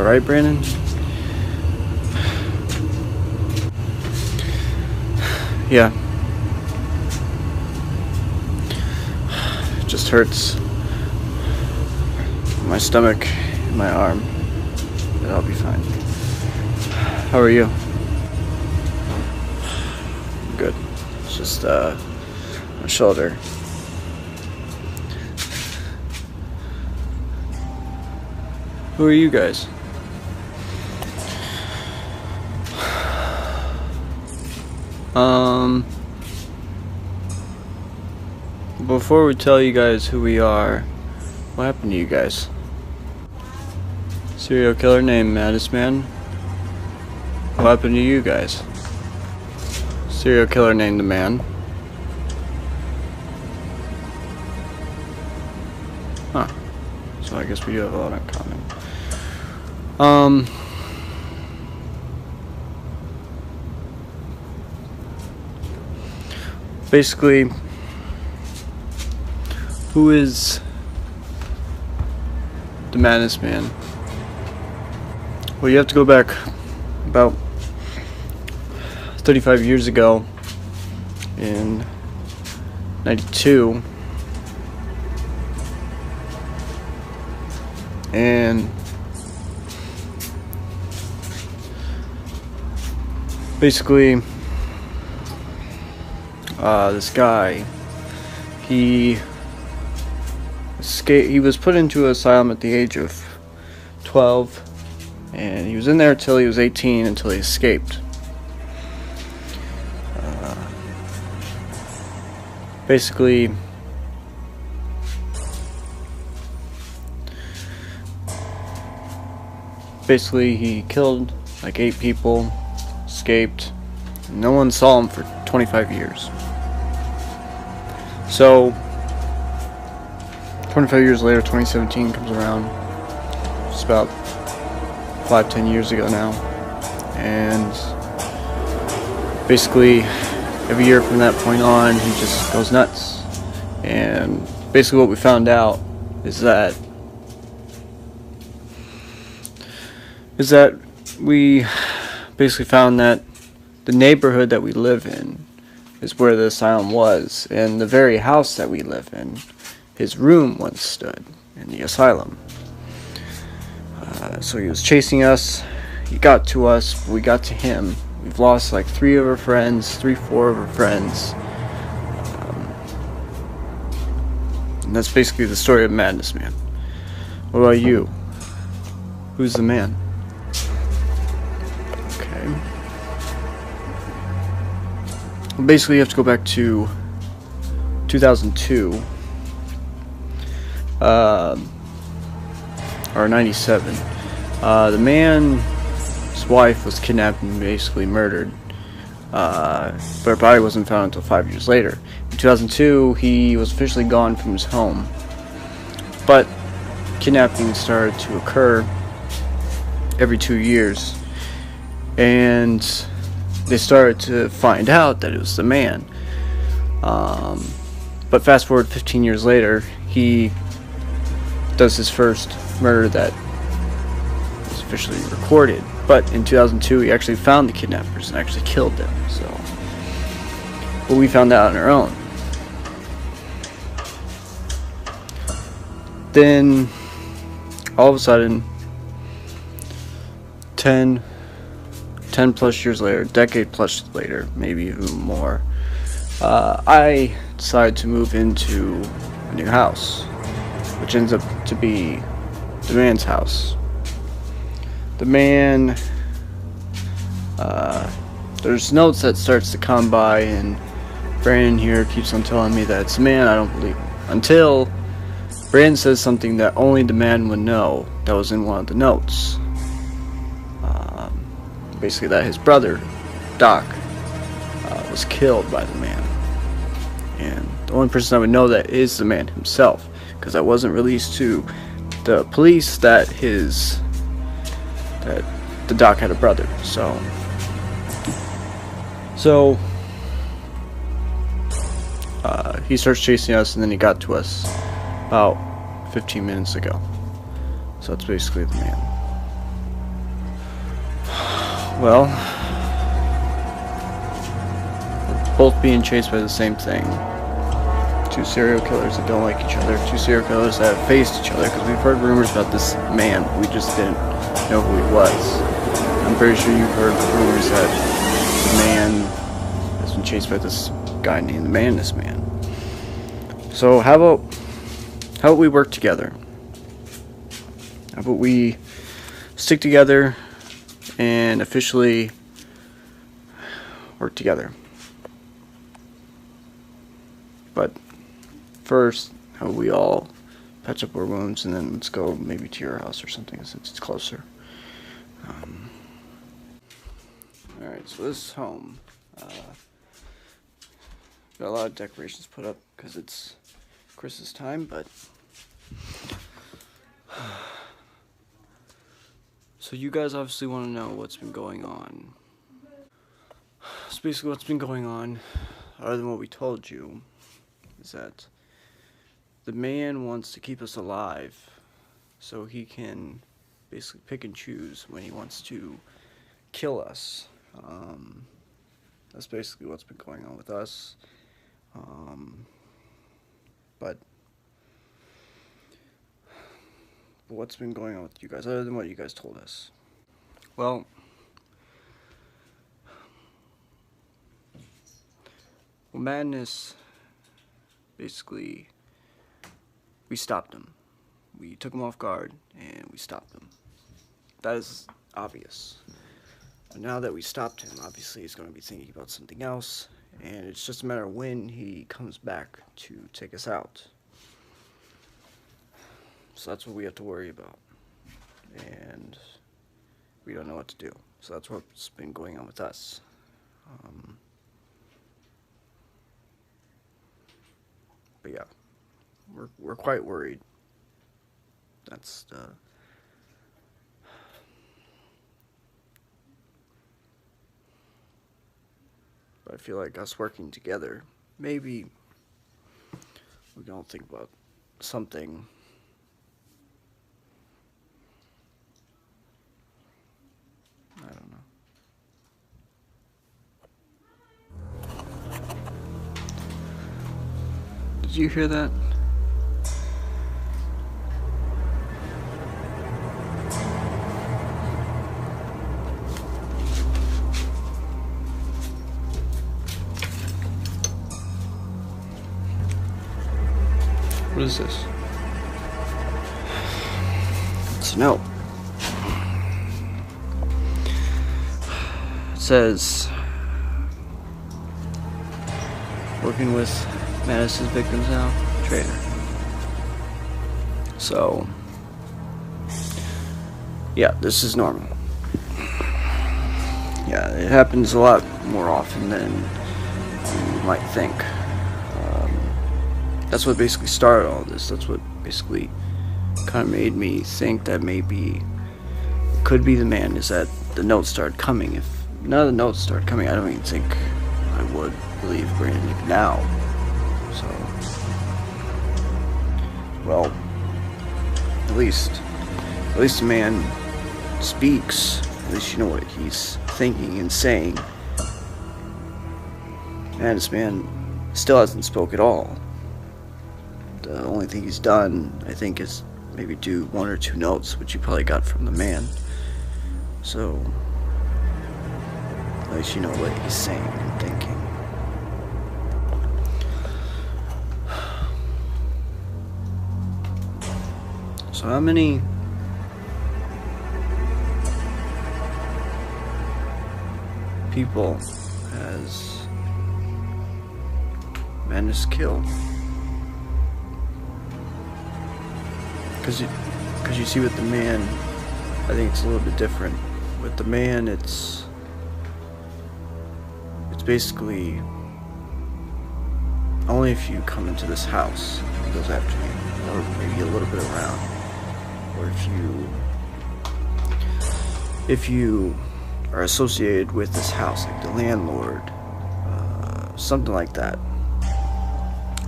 alright, Brandon? Yeah. It just hurts. My stomach, my arm. But I'll be fine. How are you? Good. It's just my shoulder. Who are you guys? Before we tell you guys who we are, what happened to you guys? Serial killer named Maddest Man. What happened to you guys? Serial killer named the Man. Huh. So I guess we do have a lot in common. Basically, who is the Maddest Man? Well, you have to go back about 35 years ago in 92, and basically this guy, he was put into an asylum at the age of 12, and he was in there until he was 18, until he escaped. Basically, he killed like 8 people, escaped, and no one saw him for 25 years. So 25 years later, 2017 comes around. It's about 5-10 years ago now, and basically every year from that point on, he just goes nuts. And basically what we found out is that we basically found that the neighborhood that we live in is where the asylum was, and the very house that we live in, his room once stood in the asylum. So he was chasing us, he got to us, we got to him. We've lost like 4 of our friends. And that's basically the story of Maddest Man. What about you? Who's the man? Okay. Well, basically you have to go back to 2002. Or 97. The man's wife was kidnapped and basically murdered. But her body wasn't found until 5 years later. In 2002, he was officially gone from his home. But kidnapping started to occur every 2 years. And they started to find out that it was the man. But fast forward 15 years later, he does his first murder that was officially recorded. But in 2002, he actually found the kidnappers and actually killed them. So, but we found out on our own. Then, all of a sudden, 10 plus years later, decade plus later, maybe even more, I decided to move into a new house, which ends up to be the man's house. The man, there's notes that starts to come by, and Brandon here keeps on telling me that it's the man. I don't believe him until Brandon says something that only the man would know that was in one of the notes. Basically that his brother, Doc, was killed by the man. And the only person I would know that is the man himself, because I wasn't released to the police that the Doc had a brother. So he starts chasing us, and then he got to us about 15 minutes ago. So that's basically the man. Well, we're both being chased by the same thing. Two serial killers that don't like each other. Two serial killers that have faced each other, because we've heard rumors about this man. We just didn't know who he was. I'm pretty sure you've heard rumors that the man has been chased by this guy named the Madness Man. So how about we work together? How about we stick together and officially work together? But first, how about we all patch up our wounds, and then let's go maybe to your house or something since it's closer. Alright, so this is home. Got a lot of decorations put up because it's Christmas time, but so you guys obviously want to know what's been going on. So basically what's been going on, other than what we told you, is that the man wants to keep us alive so he can basically pick and choose when he wants to kill us. That's basically what's been going on with us. But what's been going on with you guys, other than what you guys told us? Well, Madness, basically, we stopped him. We took him off guard, and we stopped him. That is obvious. And now that we stopped him, obviously he's going to be thinking about something else, and it's just a matter of when he comes back to take us out. So that's what we have to worry about. And we don't know what to do. So that's what's been going on with us. But yeah, we're quite worried. That's the... But I feel like us working together, maybe we can all think about something. I don't know. Did you hear that? What is this? It's a note. It says, working with Madness's victims now, traitor. So, yeah, this is normal. Yeah, it happens a lot more often than you might think. That's what basically started all this. That's what basically kind of made me think that maybe it could be the man, is that the notes started coming. If none of the notes started coming, I don't even think I would believe Brandon even now. So, well, at least the man speaks. At least you know what he's thinking and saying. And this man still hasn't spoke at all. The only thing he's done, I think, is maybe do one or two notes, which you probably got from the man. So, at least you know what he's saying and thinking. So how many people has Madness killed? Because you see with the man, I think it's a little bit different. With the man, it's basically only if you come into this house he goes after you, or maybe a little bit around, or if you are associated with this house, like the landlord, something like that,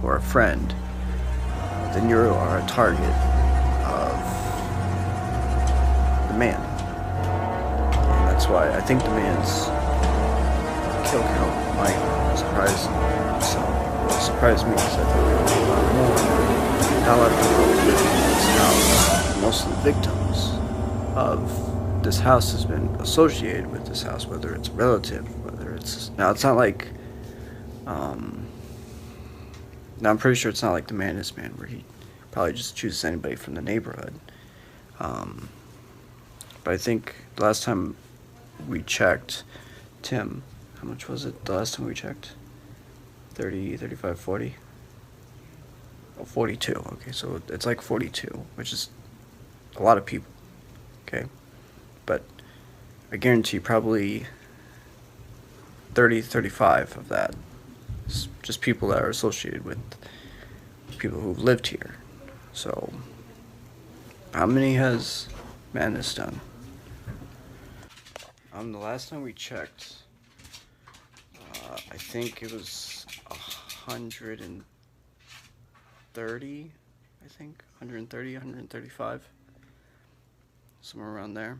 or a friend, then you are a target of the man. And that's that's why I think the man's kill count might surprise some. What surprised me is I thought there would be a lot more. Not a lot of people living in this house. Most of the victims of this house has been associated with this house, whether it's a relative, whether it's... Now, it's not like... Now, I'm pretty sure it's not like the Madness Man, where he probably just chooses anybody from the neighborhood. But I think the last time we checked, Tim, how much was it the last time we checked? 30, 35, 40? Oh, 42. Okay, so it's like 42, which is a lot of people. Okay? But I guarantee probably 30, 35 of that is just people that are associated with people who've lived here. So, how many has Madness done? The last time we checked, I think it was 130, I think, 130, 135, somewhere around there.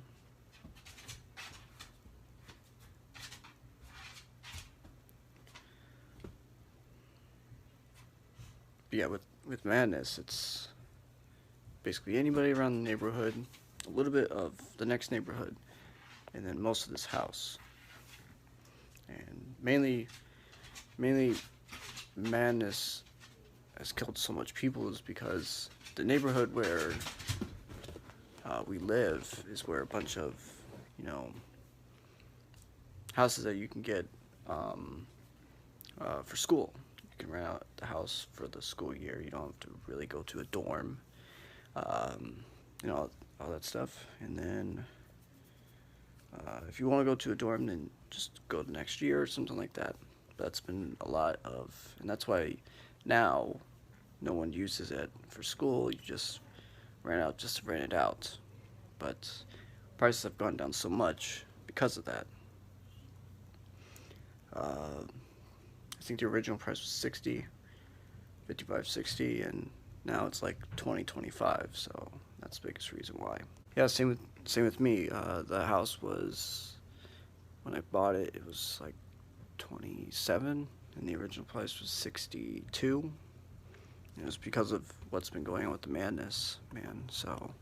But yeah, with Madness, it's basically anybody around the neighborhood, a little bit of the next neighborhood, and then most of this house. And mainly Madness has killed so much people is because the neighborhood where we live is where a bunch of, you know, houses that you can get for school. You can rent out the house for the school year. You don't have to really go to a dorm, you know, all that stuff. And then if you want to go to a dorm, then just go the next year or something like that. That's been a lot of, and that's why now no one uses it for school. You just rent out just to rent it out. But prices have gone down so much because of that. I think the original price was 60, 55, 60, and now it's like 20, 25. So that's the biggest reason why. Yeah, same with me. The house was, when I bought it, it was like 27, and the original price was 62. It was because of what's been going on with the Madness, man. So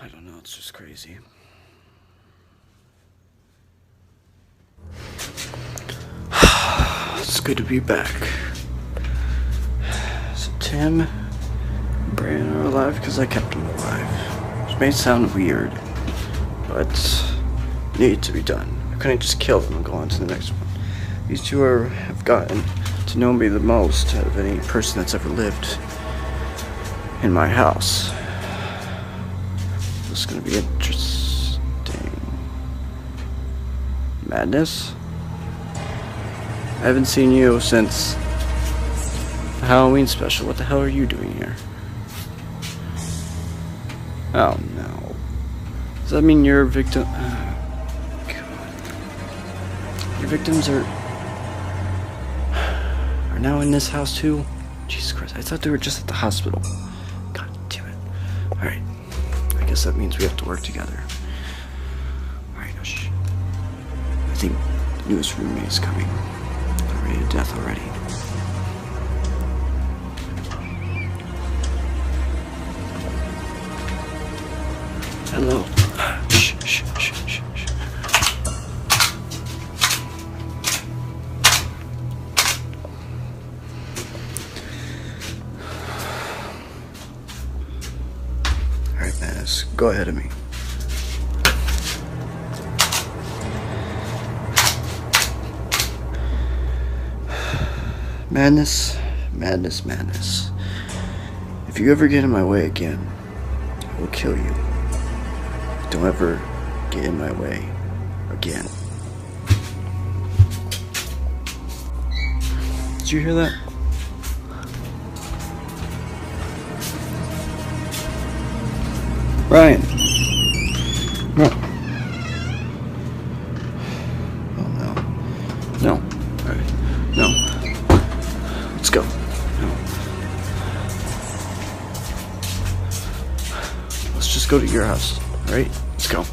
I don't know. It's just crazy. It's good to be back. So Tim and Brandon are alive because I kept them alive. Which may sound weird, but it needed to be done. I couldn't just kill them and go on to the next one. These two have gotten to know me the most out of any person that's ever lived in my house. This is going to be interesting. Madness? I haven't seen you since the Halloween special. What the hell are you doing here? Oh no. Does that mean you're a victim? Oh, God. Your victims are now in this house too? Jesus Christ, I thought they were just at the hospital. God damn it. Alright. I guess that means we have to work together. Alright, shh. I think the newest roommate is coming. They're ready to death already. Hello. Shh, shh, shh, shh, shh. Alright, Madness, go ahead of me. Madness, madness, madness. If you ever get in my way again, I will kill you. Don't ever get in my way again. Did you hear that? Ryan. No. Oh no. No. Alright. No. Let's go. No. Let's just go to your house. Alright? Let's go.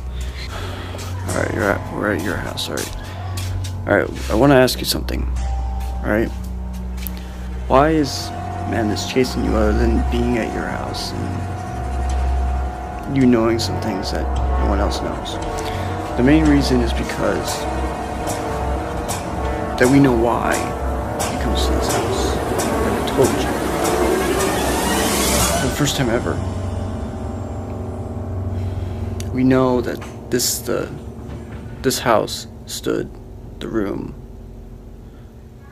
Alright, we're at your house, alright. Alright, I want to ask you something. Alright? Why is the man that's chasing you other than being at your house and you knowing some things that no one else knows? The main reason is because that we know why he comes to this house. Like I told you. For the first time ever. We know that this house stood the room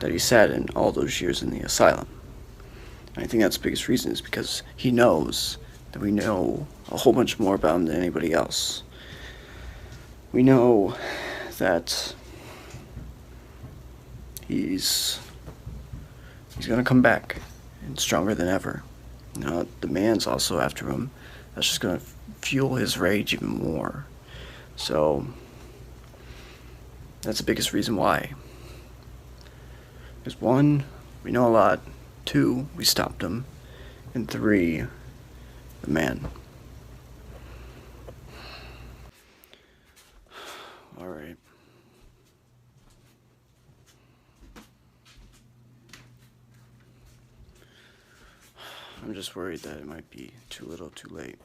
that he sat in all those years in the asylum. And I think that's the biggest reason is because he knows that we know a whole bunch more about him than anybody else. We know that he's gonna come back and stronger than ever. Now the man's also after him. That's just gonna fuel his rage even more. So that's the biggest reason why. Because 1, we know a lot. 2, we stopped him. And 3, the man. Alright. I'm just worried that it might be too little too late.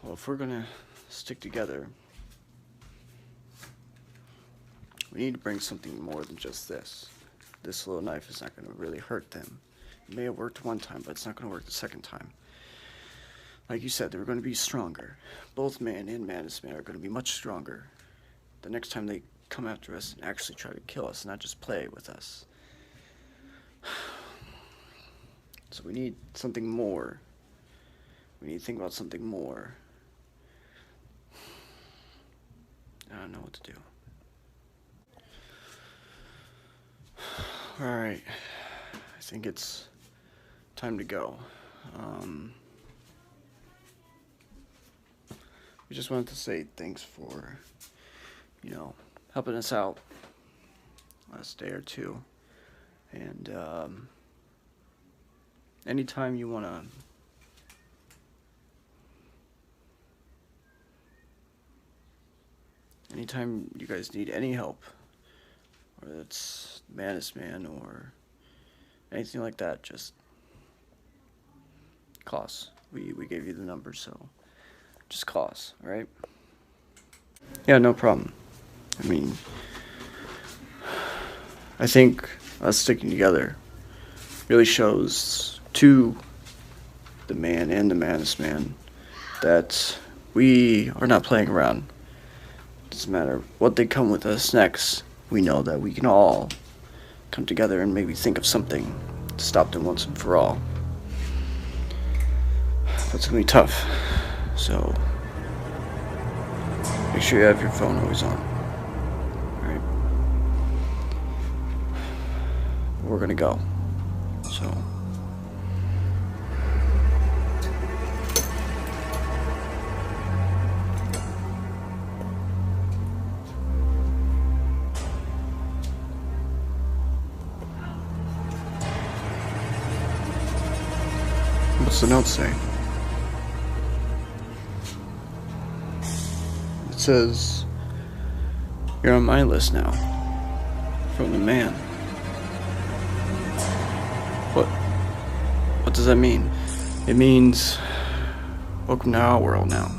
Well, if we're gonna stick together, we need to bring something more than just this. This little knife is not gonna really hurt them. It may have worked one time, but it's not gonna work the second time. Like you said, they were gonna be stronger. Both man and Madness Man are gonna be much stronger the next time they come after us and actually try to kill us, not just play with us. So we need something more. We need to think about something more. I don't know what to do. Alright. I think it's time to go. We just wanted to say thanks for, helping us out last day or two. And, anytime you want to anytime you guys need any help, whether it's Madness Man or anything like that, just call us. We gave you the number, so just call us, alright? Yeah, no problem. I mean, I think us sticking together really shows to the man and the Madness Man that we are not playing around. Doesn't matter what they come with us next, we know that we can all come together and maybe think of something to stop them once and for all. That's gonna be tough, so make sure you have your phone always on. Alright? We're gonna go, so what's the note say? It says, "You're on my list now." From the man. What does that mean? It means, welcome to our world now.